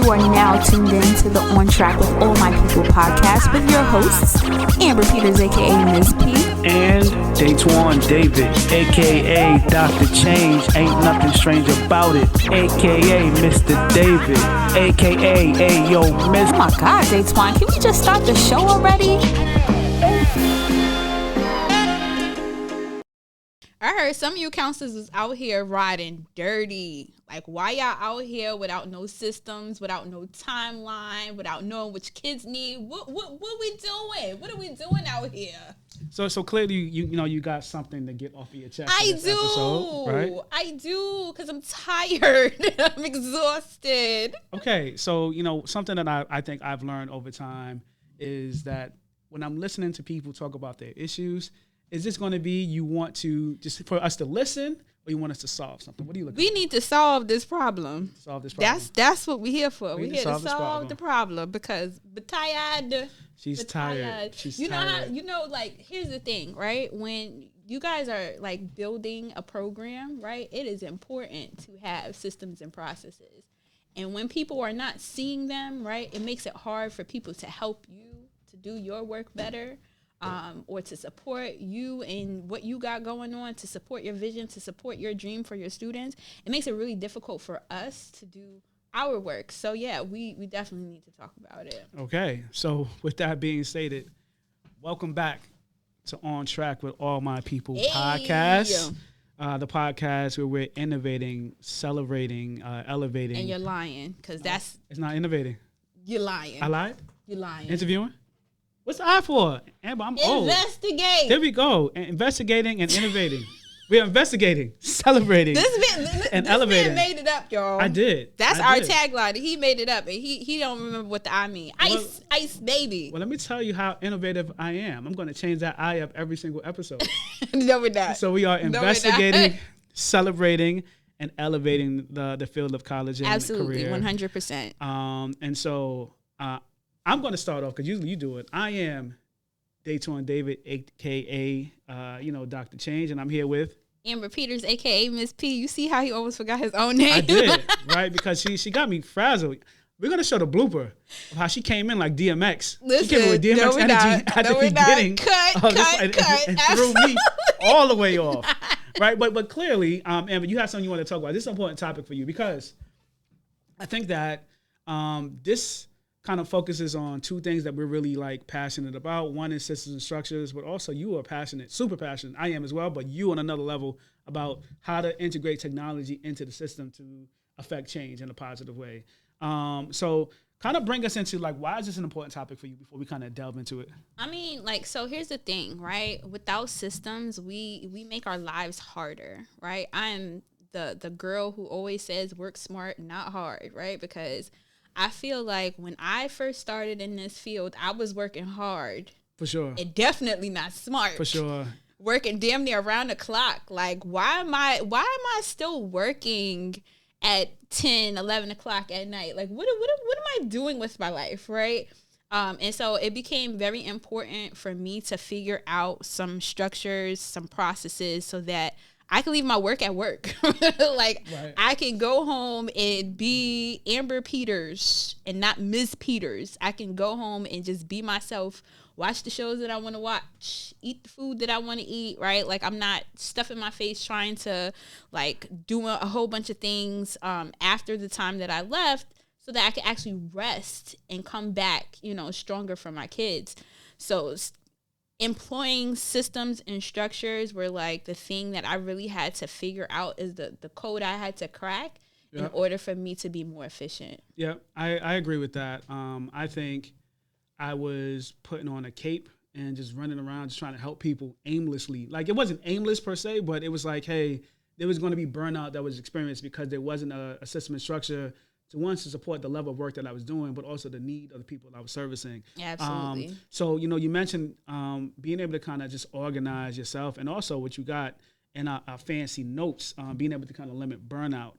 You are now tuned in to the On Track with All My People podcast with your hosts, Amber Peters, A.K.A. Mizz P. And Daitwan David, A.K.A. Dr. Change, ain't nothing strange about it, A.K.A. Mr. David, A.K.A. Ayo Mizz. Oh my God, Daitwan, can we just start the show already? I heard some of you counselors is out here riding dirty. Like, why y'all out here without no systems, without no timeline, without knowing which kids need? What we doing? What are we doing out here? So clearly, you got something to get off of your chest. I in this episode, right? I do, because I'm tired. I'm exhausted. Okay, so, something that I think I've learned over time is that when I'm listening to people talk about their issues, is this going to be you want to just for us to listen, or you want us to solve something? What do you look? We need to solve this problem. Solve this problem. That's what we're here for. We're here to solve the problem because we're tired. She's tired. She's tired. Here's the thing, right? When you guys are like building a program, right? It is important to have systems and processes. And when people are not seeing them, right, it makes it hard for people to help you to do your work better. Or to support you and what you got going on, to support your vision, to support your dream for your students. It makes it really difficult for us to do our work. So, yeah, we definitely need to talk about it. Okay. So, with that being stated, welcome back to On Track with All My People podcast. The podcast where we're innovating, celebrating, elevating. And you're lying because that's... It's not innovating. You're lying. I lied? You're lying. Interviewing? What's the I for? Amber, I'm old. Investigate. There we go. Investigating and innovating. We're investigating, celebrating, and elevating. Man made it up, y'all. I did. That's our tagline. He made it up, and he don't remember what the I mean. Ice, baby. Well, let me tell you how innovative I am. I'm going to change that I up every single episode. No, we're not. So we are investigating, celebrating, and elevating the field of college and absolutely, career. 100%. And so. I'm going to start off because usually you do it. I am Daitwan David, A.K.A. Dr. Change, and I'm here with Amber Peters, A.K.A. Mizz P. You see how he almost forgot his own name? I did, right? Because she got me frazzled. We're going to show the blooper of how she came in like DMX. Listen, she came in with DMX energy at the beginning. Cut. And threw me all the way off, right? But clearly, Amber, you have something you want to talk about. This is an important topic for you because I think that this kind of focuses on two things that we're really like passionate about. One is systems and structures, but also you are passionate, super passionate. I am as well, but you on another level about how to integrate technology into the system to affect change in a positive way. So kind of bring us into like, why is this an important topic for you before we kind of delve into it? I mean, so here's the thing, right? Without systems, we make our lives harder, right? I'm the girl who always says work smart, not hard, right? Because I feel like when I first started in this field, I was working hard. For sure. And definitely not smart. For sure. Working damn near around the clock. Like, why am I still working at 10, 11 o'clock at night? Like, what am I doing with my life, right? And so it became very important for me to figure out some structures, some processes so that I can leave my work at work. Right. I can go home and be Amber Peters and not Mizz Peters. I can go home and just be myself, watch the shows that I want to watch, eat the food that I want to eat, right? Like, I'm not stuffing my face trying to, like, do a whole bunch of things after the time that I left so that I can actually rest and come back, stronger for my kids. So employing systems and structures were like the thing that I really had to figure out is the code I had to crack in order for me to be more efficient. Yeah, I agree with that. I think I was putting on a cape and just running around just trying to help people aimlessly. Like, it wasn't aimless per se, but it was like, hey, there was going to be burnout that was experienced because there wasn't a system and structure to support the level of work that I was doing, but also the need of the people I was servicing. Absolutely. So, you mentioned being able to kind of just organize yourself and also what you got in our fancy notes, being able to kind of limit burnout.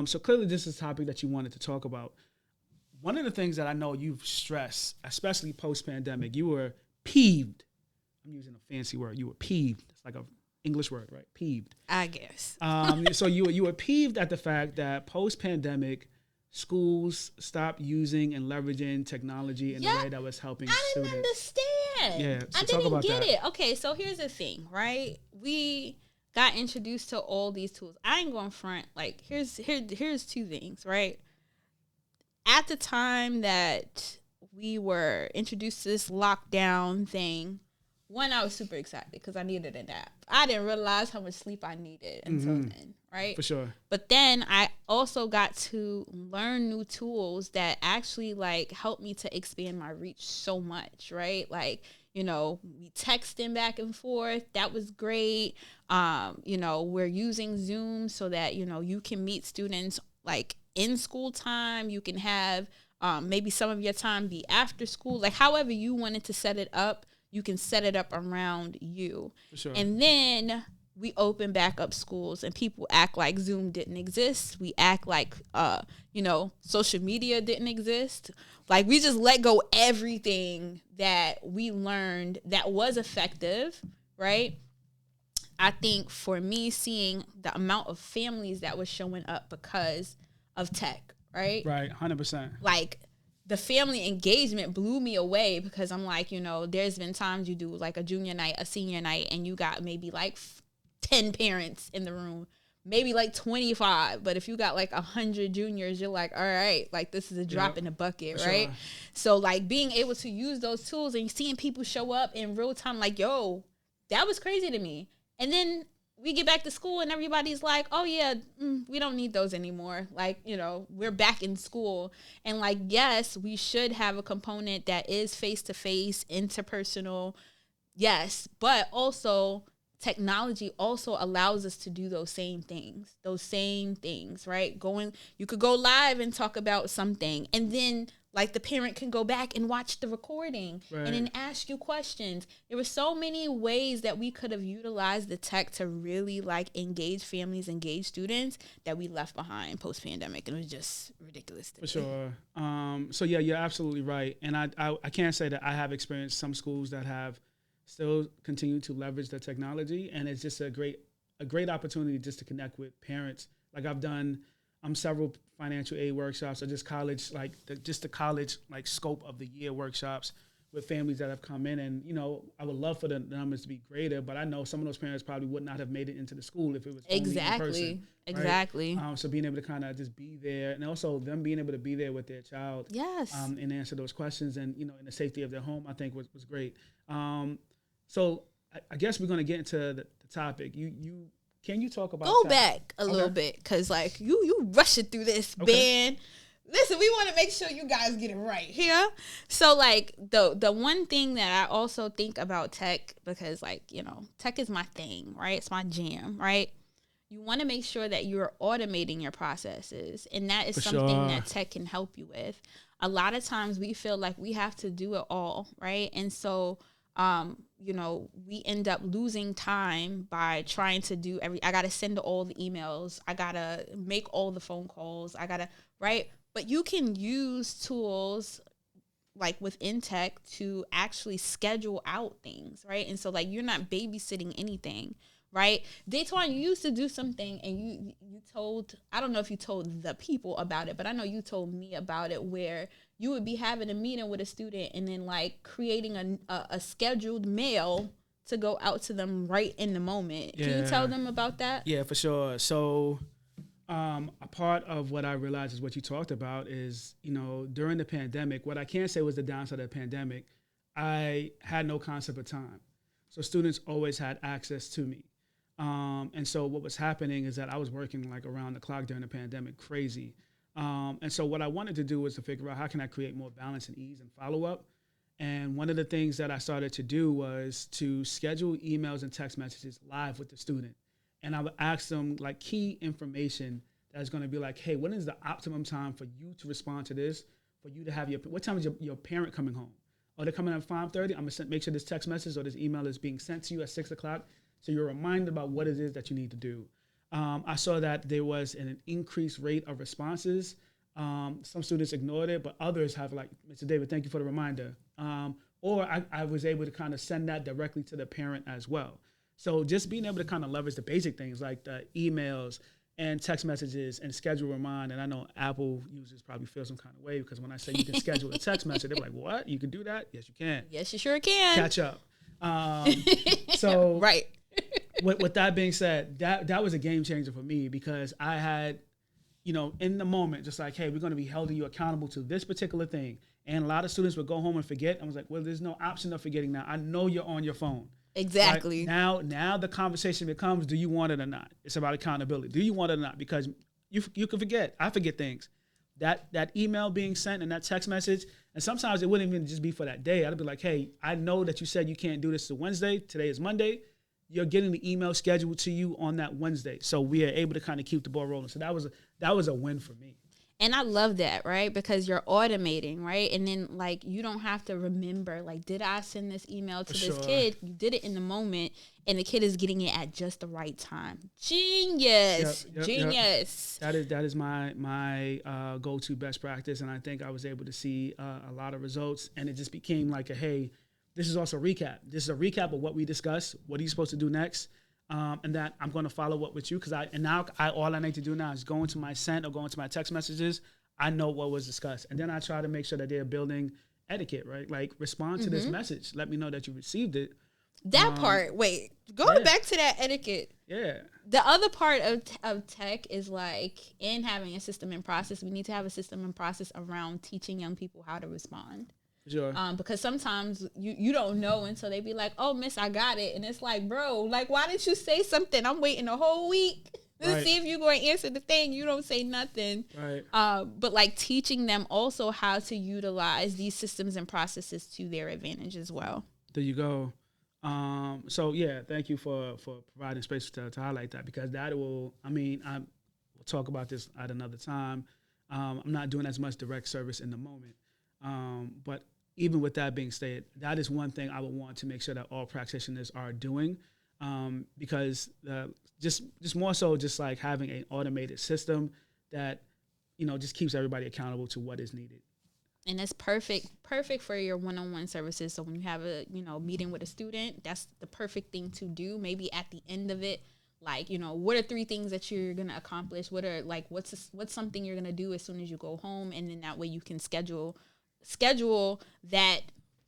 So clearly this is a topic that you wanted to talk about. One of the things that I know you've stressed, especially post-pandemic, you were peeved. I'm using a fancy word. You were peeved. It's like a English word, right? Peeved. I guess. So you were peeved at the fact that post-pandemic, schools stopped using and leveraging technology in a way that was helping students. I didn't understand. Yeah, so I talk didn't about get that. it. Okay, so here's the thing, right? We got introduced to all these tools. I ain't going front. Like, here's two things, right? At the time that we were introduced to this lockdown thing, one, I was super excited because I needed a nap. I didn't realize how much sleep I needed until then, right? For sure. But then I also got to learn new tools that actually like helped me to expand my reach so much, right? Like, we texting back and forth. That was great. We're using Zoom so that, you can meet students like in school time. You can have maybe some of your time be after school, like however you wanted to set it up. You can set it up around you. For sure. And then we open back up schools and people act like Zoom didn't exist. We act like, social media didn't exist. Like we just let go everything that we learned that was effective, right? I think for me, seeing the amount of families that was showing up because of tech, right? Right, 100%. Like, the family engagement blew me away because I'm like, there's been times you do like a junior night, a senior night, and you got maybe like 10 parents in the room, maybe like 25. But if you got like 100 juniors, you're like, all right, like this is a drop in the bucket, right? Sure. So like being able to use those tools and seeing people show up in real time, like, yo, that was crazy to me. And then we get back to school and everybody's like, oh yeah, we don't need those anymore. Like, we're back in school. And like, yes, we should have a component that is face-to-face, interpersonal. Yes. But also technology also allows us to do those same things, right? You could go live and talk about something, and then like the parent can go back and watch the recording and then ask you questions. There were so many ways that we could have utilized the tech to really like engage families, engage students that we left behind post-pandemic. And it was just ridiculous. For sure. So yeah, you're absolutely right. And I can't say that I have experienced some schools that have still continued to leverage the technology. And it's just a great opportunity just to connect with parents. Like I've done several financial aid workshops or just college, like the college like scope of the year workshops with families that have come in. And, I would love for the numbers to be greater, but I know some of those parents probably would not have made it into the school if it was only in person. Exactly. Right? So being able to kind of just be there, and also them being able to be there with their child, and answer those questions, and in the safety of their home, I think was great. So I guess we're going to get into the topic. Can you talk about go back a little bit, because like you rushing through this, Ben. Listen, we want to make sure you guys get it right here. So like the one thing that I also think about tech, because like tech is my thing, right? It's my jam, right? You want to make sure that you're automating your processes, and that is something that tech can help you with. A lot of times we feel like we have to do it all, right? And so we end up losing time by trying to do I got to send all the emails. I got to make all the phone calls. Right? But you can use tools like within tech to actually schedule out things, right? And so like you're not babysitting anything, right? Daitwan, you used to do something, and you told, I don't know if you told the people about it, but I know you told me about it, where you would be having a meeting with a student and then like creating a scheduled mail to go out to them right in the moment. Yeah. Can you tell them about that? Yeah, for sure. So a part of what I realized is what you talked about is, during the pandemic, what I can't say was the downside of the pandemic, I had no concept of time. So students always had access to me. And so what was happening is that I was working like around the clock during the pandemic, crazy. And so what I wanted to do was to figure out how can I create more balance and ease and follow-up. And one of the things that I started to do was to schedule emails and text messages live with the student. And I would ask them like key information that's going to be like, hey, when is the optimum time for you to respond to this, for you to have what time is your parent coming home? Oh, they're coming at 5:30. I'm going to make sure this text message or this email is being sent to you at 6 o'clock. So you're reminded about what it is that you need to do. I saw that there was an increased rate of responses. Some students ignored it, but others have like, Mr. David, thank you for the reminder. Or I was able to kind of send that directly to the parent as well. So just being able to kind of leverage the basic things like the emails and text messages and schedule remind. And I know Apple users probably feel some kind of way because when I say you can schedule a text message, they're like, what? You can do that? Yes, you can. Yes, you sure can. Catch up. So right. with that being said, that was a game changer for me because I had, in the moment, just like, hey, we're going to be holding you accountable to this particular thing. And a lot of students would go home and forget. I was like, well, there's no option of forgetting now. I know you're on your phone. Exactly. Right? Now the conversation becomes, do you want it or not? It's about accountability. Do you want it or not? Because you can forget. I forget things. That email being sent and that text message, and sometimes it wouldn't even just be for that day. I'd be like, hey, I know that you said you can't do this till Wednesday. Today is Monday. You're getting the email scheduled to you on that Wednesday. So we are able to kind of keep the ball rolling. So that was a win for me. And I love that, right? Because you're automating, right? And then, you don't have to remember, did I send this email to this kid? You did it in the moment, and the kid is getting it at just the right time. Genius. Genius. Yep. That is my go-to best practice, and I think I was able to see a lot of results, and it just became like hey, this is also a recap. This is a recap of what we discussed. What are you supposed to do next? And that I'm going to follow up with you because all I need to do now is go into my sent or go into my text messages. I know what was discussed. And then I try to make sure that they're building etiquette, right? Like respond to this message. Let me know that you received it. That part, going back to that etiquette. Yeah. The other part of tech is in having a system and process, we need to have a system and process around teaching young people how to respond. Sure. Because sometimes you don't know until they be like, oh, miss, I got it. And it's like, bro, why didn't you say something? I'm waiting a whole week to see if you're going to answer the thing. You don't say nothing. Right. But teaching them also how to utilize these systems and processes to their advantage as well. There you go. So yeah, thank you for providing space to highlight that because we'll talk about this at another time. I'm not doing as much direct service in the moment. But even with that being stated, that is one thing I would want to make sure that all practitioners are doing, because just more so just having an automated system that, just keeps everybody accountable to what is needed. And it's perfect for your one-on-one services. So when you have a, meeting with a student, that's the perfect thing to do. Maybe at the end of it, what are 3 things that you're going to accomplish? What are what's something you're going to do as soon as you go home? And then that way you can schedule that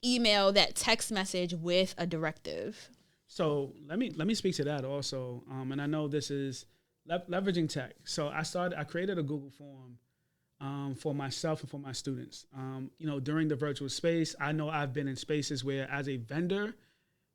email, that text message with a directive. So let me speak to that also. And I know this is leveraging tech. So I created a Google form for myself and for my students. During the virtual space, I know I've been in spaces where as a vendor,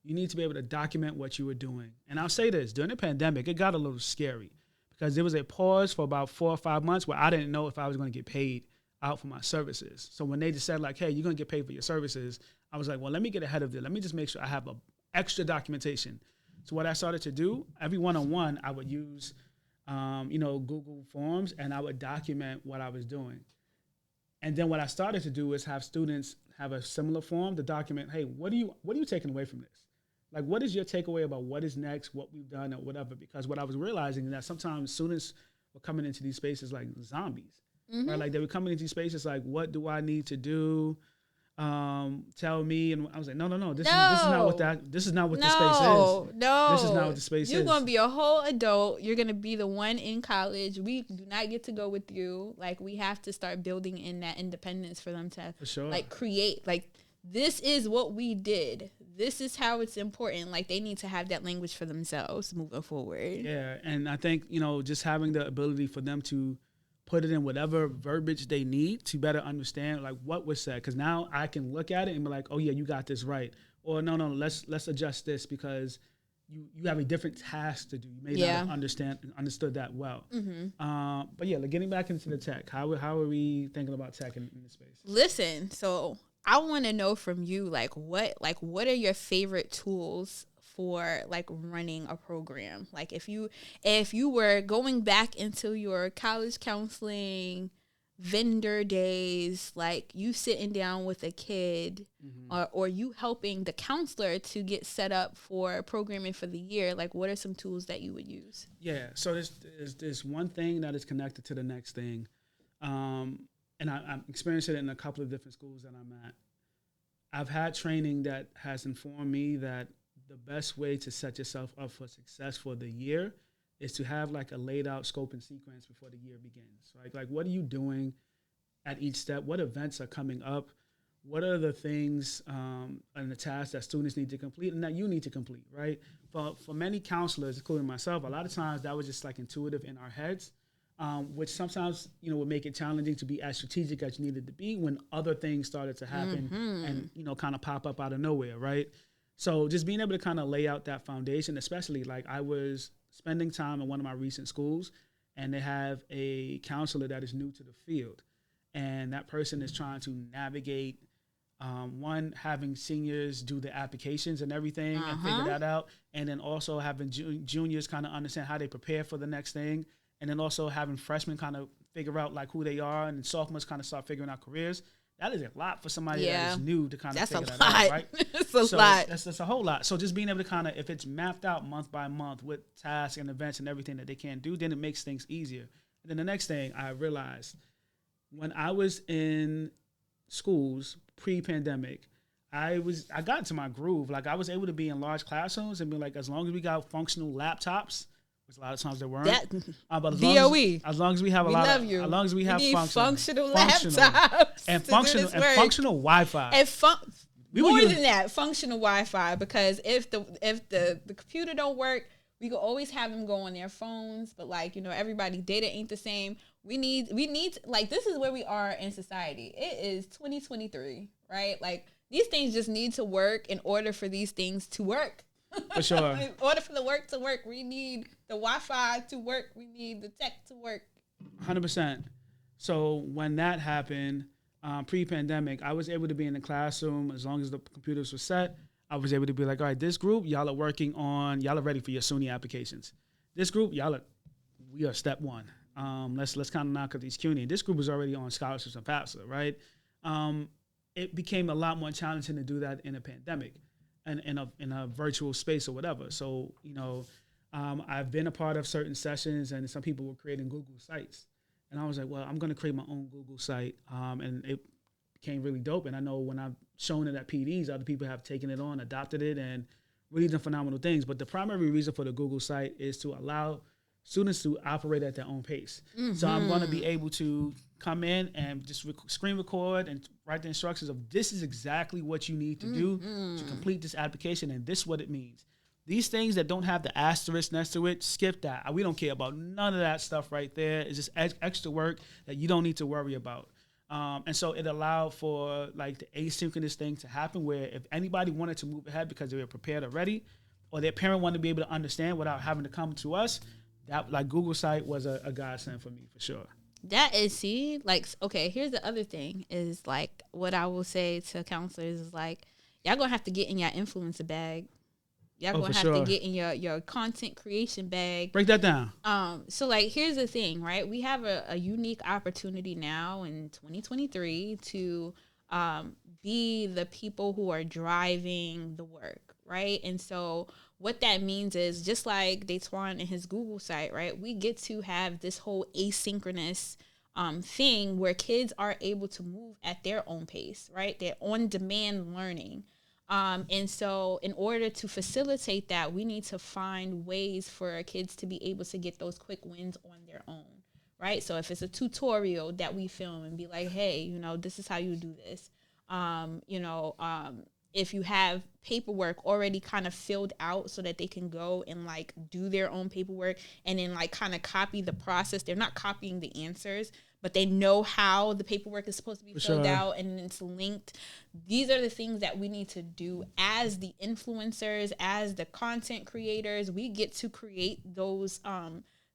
you need to be able to document what you were doing. And I'll say this, during the pandemic, it got a little scary because there was a pause for about 4 or 5 months where I didn't know if I was going to get paid out for my services. So when they just said hey, you're going to get paid for your services, I was like, well, let me get ahead of it. Let me just make sure I have extra documentation. So what I started to do, every one-on-one, I would use, Google Forms, and I would document what I was doing. And then what I started to do is have students have a similar form to document, hey, what are you taking away from this? What is your takeaway about what is next, what we've done, or whatever? Because what I was realizing is that sometimes students were coming into these spaces like zombies. Mm-hmm. Right? They were coming into these spaces what do I need to do? Tell me. And I was like, no. This is not what the space is. No. This is not what the space is. You're going to be a whole adult. You're going to be the one in college. We do not get to go with you. We have to start building in that independence for them to create. This is what we did. This is how it's important. They need to have that language for themselves moving forward. Yeah. And I think, just having the ability for them to put it in whatever verbiage they need to better understand what was said. Because now I can look at it and be like, oh yeah, you got this right. Or no, let's adjust this because you have a different task to do. You may not have understood that well. Mm-hmm. But yeah, getting back into the tech, how are we thinking about tech in this space? Listen, so I want to know from you, what are your favorite tools for running a program? If you were going back into your college counseling vendor days, you sitting down with a kid, mm-hmm. or you helping the counselor to get set up for programming for the year, what are some tools that you would use? Yeah, so there's one thing that is connected to the next thing, and I'm experiencing it in a couple of different schools that I'm at. I've had training that has informed me that the best way to set yourself up for success for the year is to have like a laid out scope and sequence before the year begins. Like what are you doing at each step? What events are coming up? What are the things and the tasks that students need to complete and that you need to complete, right? For many counselors, including myself, a lot of times that was just like intuitive in our heads, which sometimes, would make it challenging to be as strategic as you needed to be when other things started to happen and, kind of pop up out of nowhere, right? So just being able to kind of lay out that foundation, especially like I was spending time in one of my recent schools and they have a counselor that is new to the field. And that person is trying to navigate having seniors do the applications and everything and figure that out. And then also having juniors kind of understand how they prepare for the next thing. And then also having freshmen kind of figure out like who they are and then sophomores kind of start figuring out careers. That is a lot for somebody that is new to kind of figure that out, right? It's a lot. That's a whole lot. So just being able to kind of, if it's mapped out month by month with tasks and events and everything that they can do, then it makes things easier. And then the next thing I realized, when I was in schools pre-pandemic, I got into my groove. Like I was able to be in large classrooms and be like, as long as we got functional laptops, which a lot of times there weren't. But as long as we have as long as we have functional laptops and functional Wi-Fi. More than that, functional Wi-Fi, because if the computer don't work, we could always have them go on their phones, but like, everybody data ain't the same. We need like, this is where we are in society. It is 2023, right? Like these things just need to work in order for these things to work. For sure. In order for the work to work, we need the Wi-Fi to work. We need the tech to work. 100%. So when that happened, pre-pandemic, I was able to be in the classroom as long as the computers were set. I was able to be like, all right, this group, y'all are ready for your SUNY applications. This group, we are step one. Let's kind of knock out these CUNY. This group was already on scholarships and FAFSA, right? It became a lot more challenging to do that in a pandemic and in a virtual space or whatever. So, I've been a part of certain sessions and some people were creating Google sites. And I was like, well, I'm going to create my own Google site. And it became really dope. And I know when I've shown it at PDs, other people have taken it on, adopted it, and really done phenomenal things. But the primary reason for the Google site is to allow students to operate at their own pace. So I'm going to be able to come in and just screen record and write the instructions of this is exactly what you need to do to complete this application, and this is what it means. These things that don't have the asterisk next to it, skip that. We don't care about none of that stuff right there. It's just extra work that you don't need to worry about. And so it allowed for like the asynchronous thing to happen where if anybody wanted to move ahead because they were prepared already, or their parent wanted to be able to understand without having to come to us, that like Google site was a godsend for me for sure. That is, okay, here's the other thing is like what I will say to counselors is like, y'all gonna have to get in your influencer bag. Y'all gonna have to get in your content creation bag. Break that down. So like, here's the thing, right? We have a unique opportunity now in 2023 to be the people who are driving the work, right? And so what that means is just like Daitwan and his Google site, right? We get to have this whole asynchronous thing where kids are able to move at their own pace, right? They're on-demand learning. And so in order to facilitate that, we need to find ways for our kids to be able to get those quick wins on their own, right? So if it's a tutorial that we film and be like, hey, this is how you do this. If you have paperwork already kind of filled out so that they can go and like do their own paperwork and then like kind of copy the process. They're not copying the answers, but they know how the paperwork is supposed to be filled out and it's linked. These are the things that we need to do as the influencers, as the content creators. We get to create those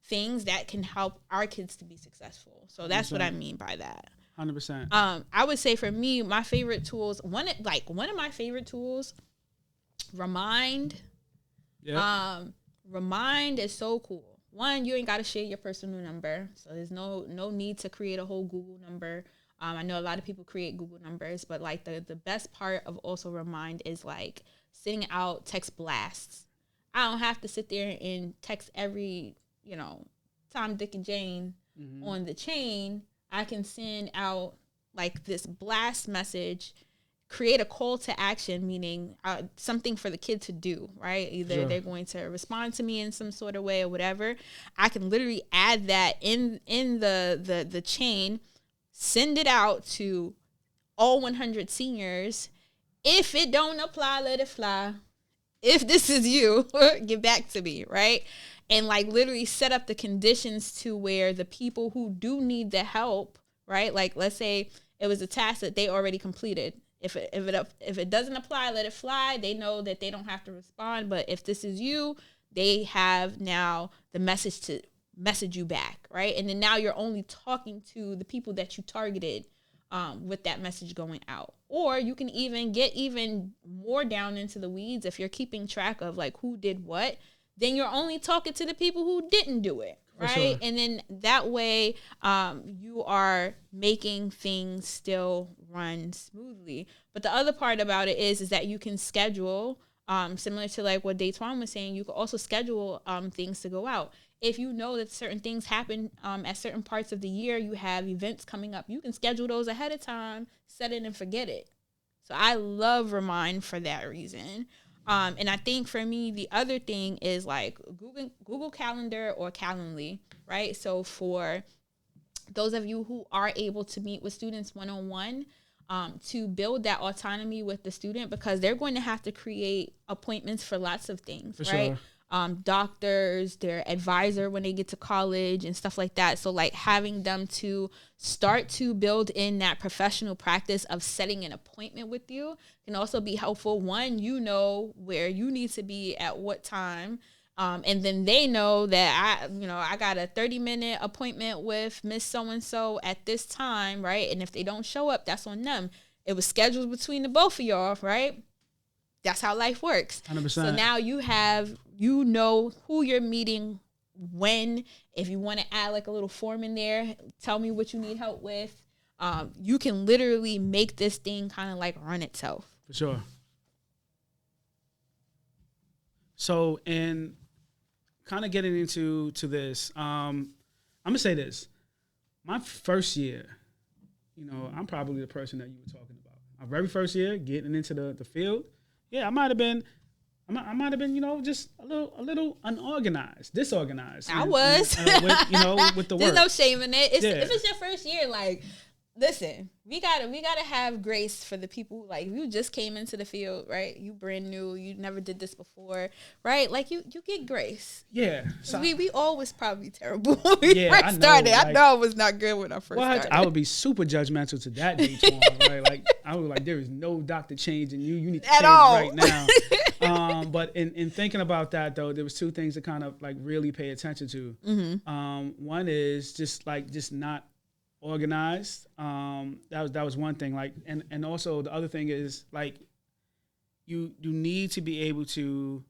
things that can help our kids to be successful. So that's what I mean by that. 100%. I would say for me, my favorite tools, one of my favorite tools, Remind. Yep. Remind is so cool. One, you ain't got to share your personal number. So there's no need to create a whole Google number. I know a lot of people create Google numbers, but like the best part of also Remind is like sending out text blasts. I don't have to sit there and text every, Tom, Dick, and Jane on the chain. I can send out like this blast message create a call to action, meaning something for the kid to do, right? Either they're going to respond to me in some sort of way or whatever. I can literally add that in the chain, send it out to all 100 seniors. If it don't apply, let it fly. If this is you, get back to me, right? And like literally set up the conditions to where the people who do need the help, right? Like let's say it was a task that they already completed. If it doesn't apply, let it fly. They know that they don't have to respond. But if this is you, they have now the message to message you back, right? And then now you're only talking to the people that you targeted with that message going out. Or you can even get even more down into the weeds if you're keeping track of like who did what. Then you're only talking to the people who didn't do it, right? Sure. And then that way you are making things still run smoothly. But the other part about it is that you can schedule, similar to like what Daitwan was saying, you can also schedule things to go out. If you know that certain things happen at certain parts of the year, you have events coming up, you can schedule those ahead of time, set it and forget it. So I love Remind for that reason. And I think for me, the other thing is like Google Calendar or Calendly, right? So for those of you who are able to meet with students one-on-one, to build that autonomy with the student, because they're going to have to create appointments for lots of things, for right? Sure. Doctors, their advisor when they get to college and stuff like that. So like having them to start to build in that professional practice of setting an appointment with you can also be helpful. One, you know where you need to be at what time. And then they know that I got a 30-minute appointment with Miss So-and-so at this time, right? And if they don't show up, that's on them. It was scheduled between the both of y'all, right? That's how life works. 100%. So now you know who you're meeting when. If you want to add like a little form in there, tell me what you need help with. You can literally make this thing kind of like run itself. For sure. So, in kind of getting into this, I'm going to say this. My first year, I'm probably the person that you were talking about. My very first year, getting into the field, yeah, I might have been, just a little unorganized, disorganized. I was. With the work. There's no shame in it. If it's your first year, like, listen, we gotta have grace for the people. Like, you just came into the field, right? You brand new. You never did this before, right? Like, you get grace. Yeah. So we all was probably terrible when we first started. Like, I know I was not good when I first started. I would be super judgmental to that Daitwan, right? Like, I was like, there is no doctor change in you. You need to change right now. But in thinking about that, though, there was two things to kind of like really pay attention to. Mm-hmm. One is just not organized. That was one thing. Like, and also the other thing is like, you need to be able to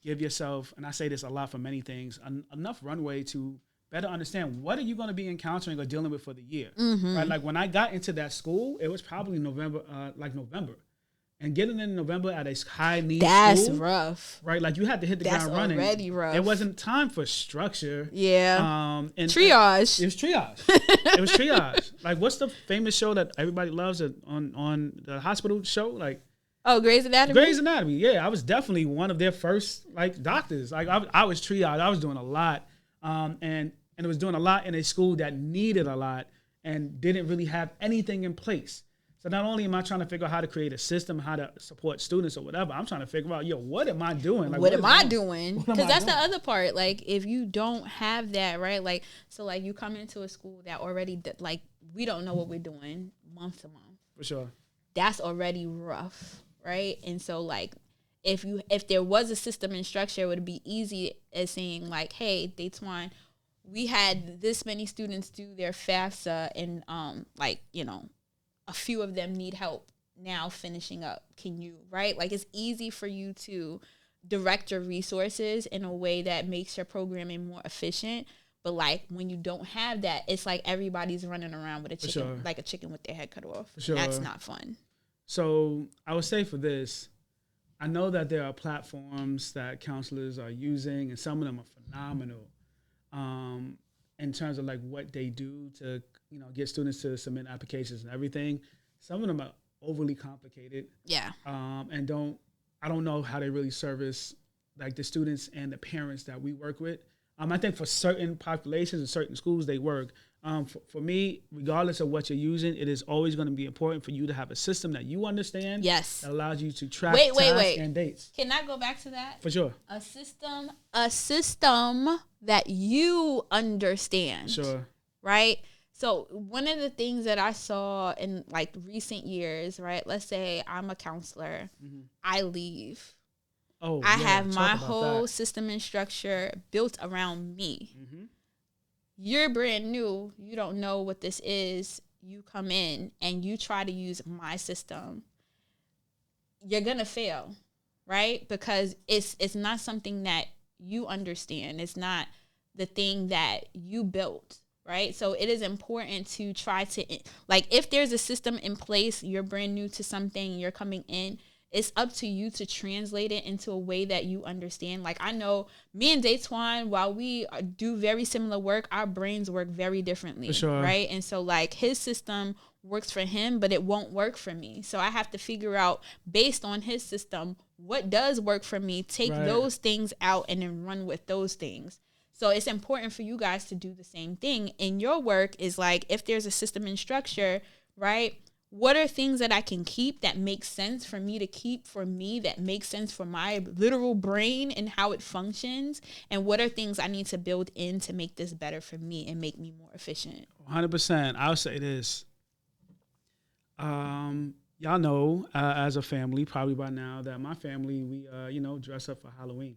give yourself, and I say this a lot for many things, enough runway to better understand what are you going to be encountering or dealing with for the year. Mm-hmm. Right? Like when I got into that school, it was probably November. And getting in November at a high need school. That's rough. Right? Like you had to hit the ground running. That's already rough. It wasn't time for structure. Yeah. And triage. It was triage. Like what's the famous show that everybody loves on the hospital show? Like, oh, Grey's Anatomy? Grey's Anatomy. Yeah, I was definitely one of their first like doctors. Like I was triage. I was doing a lot. And it was doing a lot in a school that needed a lot and didn't really have anything in place. So not only am I trying to figure out how to create a system, how to support students or whatever, I'm trying to figure out, what am I doing? Like, what am I doing? Because that's the other part. Like, if you don't have that, right? Like, so like you come into a school that already, like, we don't know what we're doing month to month. For sure. That's already rough, right? And so like, if there was a system and structure, it would be easy as saying like, hey, Daitwan, we had this many students do their FAFSA and a few of them need help now finishing up. Can you, right? Like it's easy for you to direct your resources in a way that makes your programming more efficient. But like when you don't have that, it's like everybody's running around with a chicken, like a chicken with their head cut off. For sure. That's not fun. So I would say for this, I know that there are platforms that counselors are using and some of them are phenomenal in terms of like what they do to get students to submit applications and everything. Some of them are overly complicated. Yeah. And I don't know how they really service like the students and the parents that we work with. I think for certain populations and certain schools they work. For me, regardless of what you're using, it is always going to be important for you to have a system that you understand. Yes. That allows you to track tasks and dates. Can I go back to that? For sure. A system that you understand. Sure. Right? So one of the things that I saw in like recent years, right? Let's say I'm a counselor. Mm-hmm. I leave. Oh, I have my whole system and structure built around me. Mm-hmm. You're brand new. You don't know what this is. You come in and you try to use my system. You're going to fail, right? Because it's not something that you understand. It's not the thing that you built, right? So it is important to try to, like, if there's a system in place, you're brand new to something, you're coming in, it's up to you to translate it into a way that you understand. Like, I know me and Daitwan, while we do very similar work, our brains work very differently, right? And so, like, his system works for him, but it won't work for me. So I have to figure out, based on his system, what does work for me, take those things out, and then run with those things. So it's important for you guys to do the same thing. In your work is like, if there's a system and structure, right? What are things that I can keep that make sense for me to keep for me, that makes sense for my literal brain and how it functions? And what are things I need to build in to make this better for me and make me more efficient? 100%. I'll say this. Y'all know, as a family, probably by now, that my family, we, dress up for Halloween.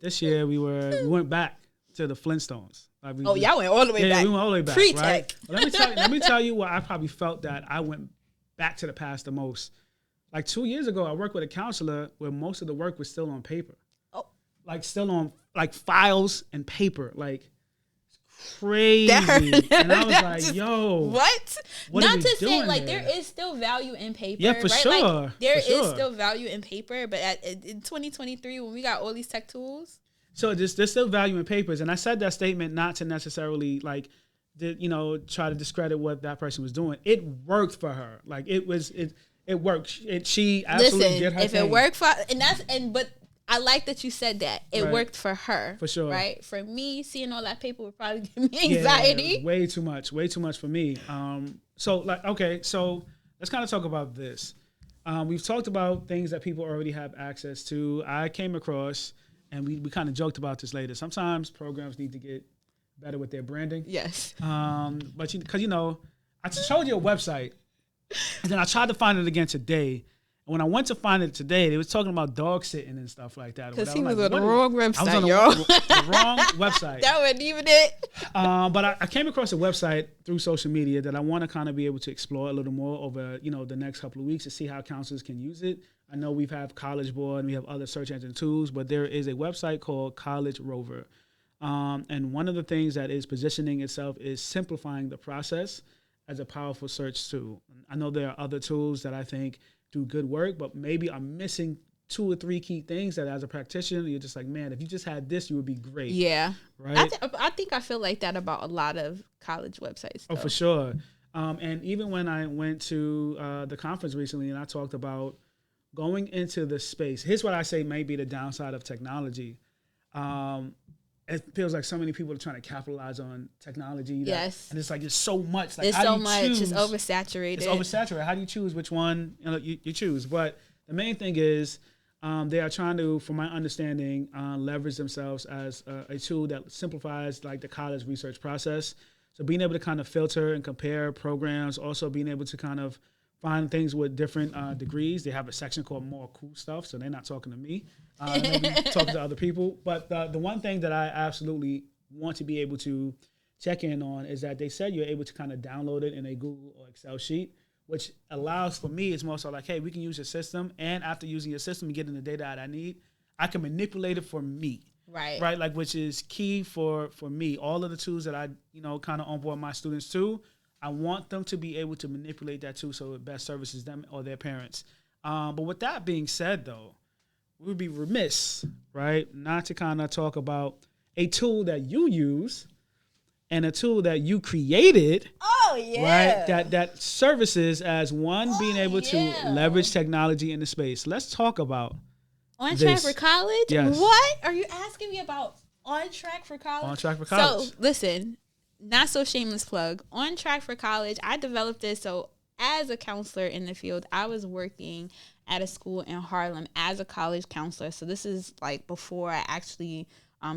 This year we went back to the Flintstones. Like y'all went all the way back. Yeah, we went all the way back. Pre-tech. Right? Let me tell you why I probably felt that I went back to the past the most. Like 2 years ago, I worked with a counselor where most of the work was still on paper. Oh. Like still on like files and paper. Like crazy. And I was like, yo. What? Not to say, like, there is still value in paper. Yeah, for right? sure. Like, there is still value in paper, but in 2023, when we got all these tech tools. So there's still value in papers. And I said that statement not to necessarily, like, try to discredit what that person was doing. It worked for her. Like, it worked. She absolutely did her thing. If it worked for, but I like that you said that. It worked for her. For sure. Right? For me, seeing all that paper would probably give me anxiety. Yeah, way too much for me. So let's kind of talk about this. We've talked about things that people already have access to. I came across, and we kind of joked about this later. Sometimes programs need to get better with their branding. Yes. But because I showed you a website, and then I tried to find it again today. And when I went to find it today, they was talking about dog sitting and stuff like that. Because he was on the wrong website, I was on the wrong website. That wasn't even it. But I came across a website through social media that I want to kind of be able to explore a little more over, the next couple of weeks to see how counselors can use it. I know we have College Board and we have other search engine tools, but there is a website called College Rover. And one of the things that is positioning itself is simplifying the process as a powerful search tool. I know there are other tools that I think do good work, but maybe I'm missing 2 or 3 key things that as a practitioner, you're just like, man, if you just had this, you would be great. Yeah. Right? I think I feel like that about a lot of college websites, though. Oh, for sure. And even when I went to the conference recently and I talked about going into the space, here's what I say may be the downside of technology. It feels like so many people are trying to capitalize on technology. Yes. And it's like, there's so much. Like, there's so much. It's oversaturated. It's oversaturated. How do you choose which one you choose? But the main thing is they are trying to, from my understanding, leverage themselves as a tool that simplifies like the college research process. So being able to kind of filter and compare programs, also being able to kind of find things with different degrees. They have a section called More Cool Stuff, so they're not talking to me. Maybe talking to other people. But the one thing that I absolutely want to be able to check in on is that they said you're able to kind of download it in a Google or Excel sheet, which allows for me, it's more so like, hey, we can use your system, and after using your system and getting the data that I need, I can manipulate it for me. Right. Right. Like, which is key for me. All of the tools that I, kind of onboard my students to, I want them to be able to manipulate that too so it best services them or their parents. But with that being said, though, we would be remiss, right, not to kind of talk about a tool that you use and a tool that you created. Oh yeah. Right. That services as one being able to leverage technology in the space. Let's talk about On Track for College. Yes. What are you asking me about? On Track for College. On Track for College. So listen, not so shameless plug. On Track for College. I developed this. So as a counselor in the field, I was working at a school in Harlem as a college counselor. So this is like before I actually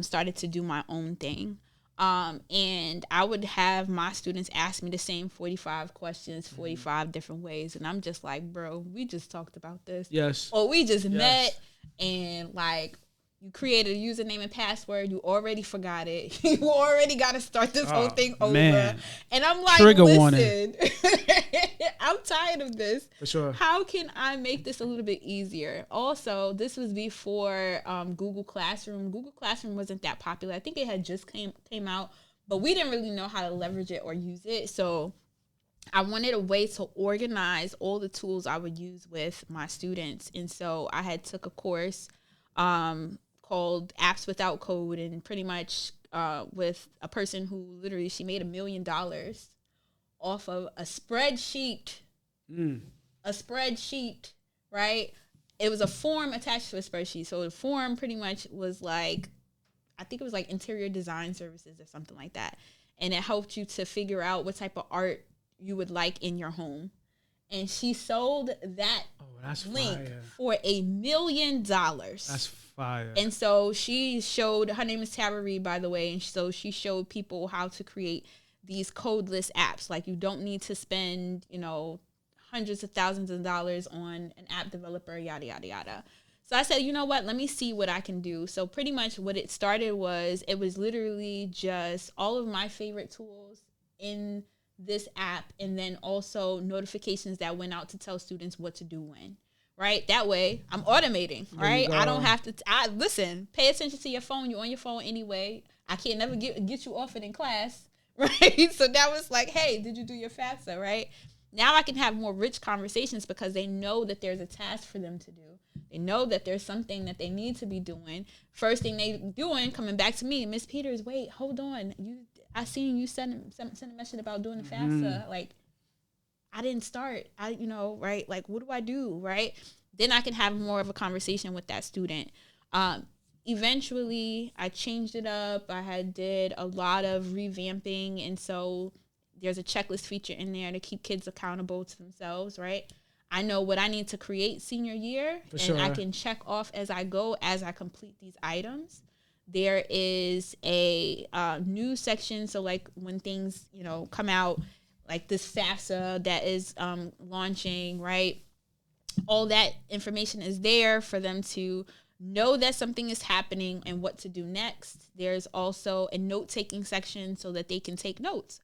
started to do my own thing. And I would have my students ask me the same 45 questions, 45 different ways. And I'm just like, bro, we just talked about this. Yes. Or we just met and like you created a username and password. You already forgot it. You already got to start this whole thing over. Man. And I'm like, listen, I'm tired of this. For sure. How can I make this a little bit easier? Also, this was before Google Classroom. Google Classroom wasn't that popular. I think it had just came out, but we didn't really know how to leverage it or use it. So I wanted a way to organize all the tools I would use with my students. And so I had took a course called Apps Without Code, and pretty much with a person who literally, she made $1 million off of a spreadsheet. A spreadsheet, right? It was a form attached to a spreadsheet. So the form pretty much was like, I think it was like interior design services or something like that. And it helped you to figure out what type of art you would like in your home. And she sold that link for $1 million. That's fire. And so she showed, her name is Tara Reid, by the way. And so she showed people how to create these codeless apps. Like, you don't need to spend, hundreds of thousands of dollars on an app developer, yada, yada, yada. So I said, you know what, let me see what I can do. So pretty much what it started was, it was literally just all of my favorite tools in this app, and then also notifications that went out to tell students what to do when, right? That way I'm automating, right? I don't have to, listen, pay attention to your phone. You're on your phone anyway. I can't never get you off it in class, right? So that was like, hey, did you do your FAFSA, right? Now I can have more rich conversations because they know that there's a task for them to do. They know that there's something that they need to be doing. First thing they doing, coming back to me, Miss Peters, wait, hold on. I seen you send a message about doing the FAFSA. Like, I didn't start. Right? Like, what do I do, right? Then I can have more of a conversation with that student. Eventually, I changed it up. I did a lot of revamping, and so there's a checklist feature in there to keep kids accountable to themselves, right? I know what I need to create senior year, I can check off as I go, as I complete these items. There is a news section, so like when things, come out, like this FAFSA that is launching, right? All that information is there for them to know that something is happening and what to do next. There's also a note-taking section so that they can take notes.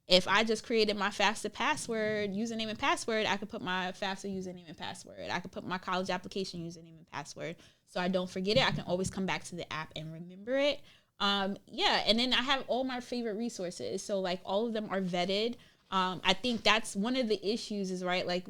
If I just created my FAFSA password, username and password, I could put my FAFSA username and password. I could put my college application username and password so I don't forget it. I can always come back to the app and remember it. And then I have all my favorite resources. So, like, all of them are vetted. I think that's one of the issues is, right, like,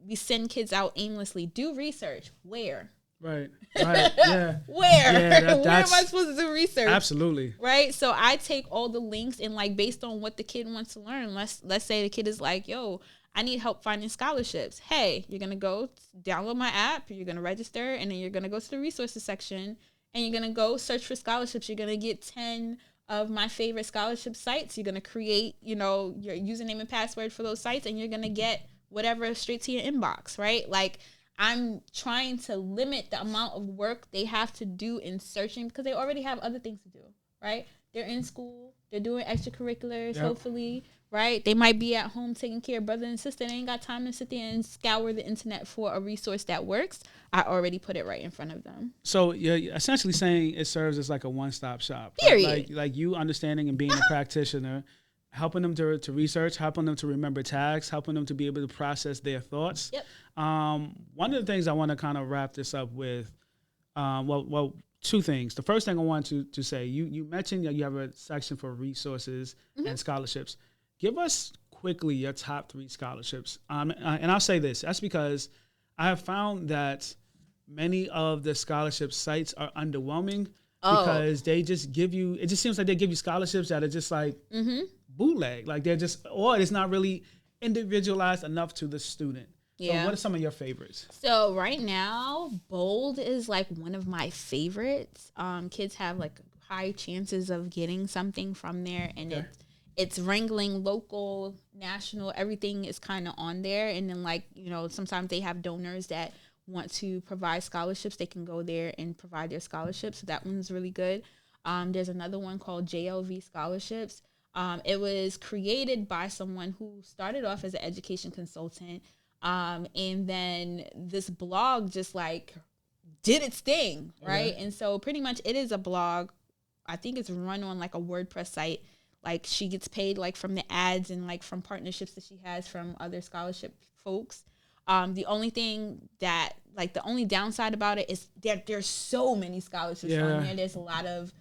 we send kids out aimlessly. Do research. Where? Right. Yeah. Where? Yeah, where am I supposed to do research? Absolutely. Right. So I take all the links and, like, based on what the kid wants to learn. Let's say the kid is like, yo, I need help finding scholarships. Hey, you're gonna go download my app. You're gonna register, and then you're gonna go to the resources section, and you're gonna go search for scholarships. You're gonna get 10 of my favorite scholarship sites. You're gonna create, your username and password for those sites, and you're gonna get whatever straight to your inbox. Right. Like, I'm trying to limit the amount of work they have to do in searching because they already have other things to do, right? They're in school. They're doing extracurriculars, hopefully, right? They might be at home taking care of brother and sister. They ain't got time to sit there and scour the internet for a resource that works. I already put it right in front of them. So you're essentially saying it serves as like a one-stop shop. Period. Right? Like you understanding and being a practitioner, helping them to research, helping them to remember tags, helping them to be able to process their thoughts. Yep. One of the things I want to kind of wrap this up with, two things. The first thing I want to say, you mentioned that you have a section for resources and scholarships. Give us quickly your top 3 scholarships. And I'll say this. That's because I have found that many of the scholarship sites are underwhelming. because they just give you. It just seems like they give you scholarships that are just like bootleg. Like they're just, or it's not really individualized enough to the student. Yeah. So what are some of your favorites? So right now, Bold is like one of my favorites. Kids have like high chances of getting something from there, and it's wrangling local, national, everything is kind of on there. And then like, you know, sometimes they have donors that want to provide scholarships. They can go there and provide their scholarships. So that one's really good. There's another one called JLV Scholarships. It was created by someone who started off as an education consultant. And then this blog just like did its thing, right? And so pretty much it is a blog. I think it's run on like a WordPress site. Like she gets paid like from the ads and like from partnerships that she has from other scholarship folks. The only thing that like the only downside about it is that there's so many scholarships on there. There's a lot of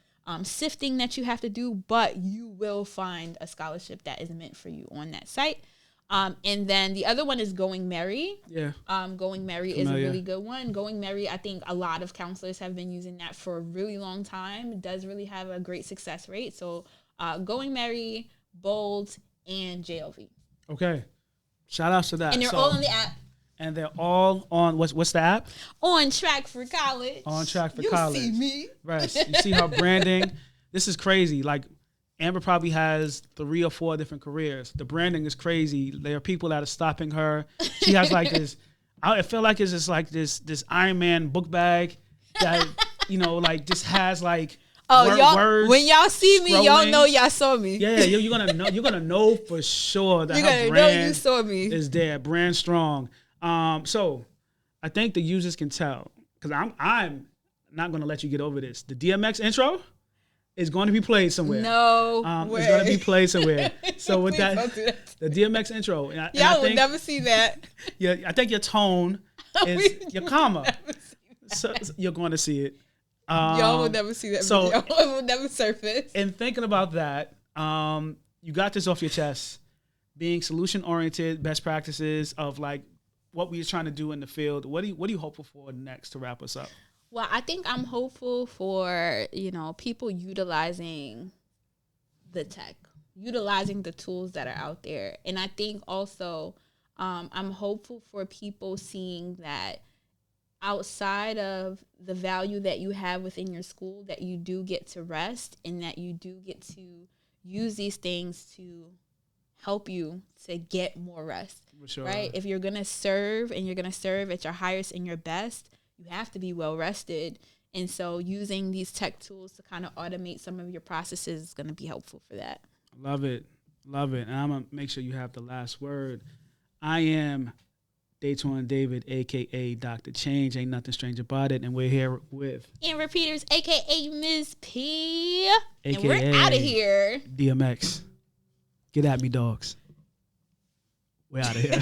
sifting that you have to do, but you will find a scholarship that is meant for you on that site. And then the other one is Going Merry. Yeah. Going Merry is a really good one. Going Merry, I think a lot of counselors have been using that for a really long time. It does really have a great success rate. So Going Merry, Bold, and JLV. Okay. Shout outs to that. And they're all on the app. And they're all on, what's the app? On Track for College. On Track for College. You see me. Right. You see her branding. This is crazy. Like, Amber probably has 3 or 4 different careers. The branding is crazy. There are people that are stopping her. She has like this, I feel like it's just like this Iron Man book bag that, you know, like just has like words. When y'all see me, y'all know y'all saw me. Yeah, you're gonna know for sure that her brand you saw me. Is there. Brand strong. So I think the users can tell, because I'm not gonna let you get over this. The DMX intro is going to be played somewhere. No way. It's going to be played somewhere. So with that, the DMX intro. Y'all will never see that. Yeah, I think your tone is your comma. So you're going to see it. Y'all will never see that video. It will never surface. And thinking about that, you got this off your chest. Being solution-oriented, best practices of like what we're trying to do in the field. What are you hopeful for next to wrap us up? Well, I think I'm hopeful for, you know, people utilizing the tech, utilizing the tools that are out there. And I think also I'm hopeful for people seeing that outside of the value that you have within your school, that you do get to rest and that you do get to use these things to help you to get more rest, sure. Right? If you're going to serve and you're going to serve at your highest and your best, you have to be well rested. And so using these tech tools to kind of automate some of your processes is going to be helpful for that. Love it. Love it. And I'm going to make sure you have the last word. I am Daitwan David, A.K.A. Dr. Change. Ain't nothing strange about it. And we're here with Amber Peters, A.K.A. Ms. P. AKA and we're out of here. DMX. Get at me, dogs. We're out of here.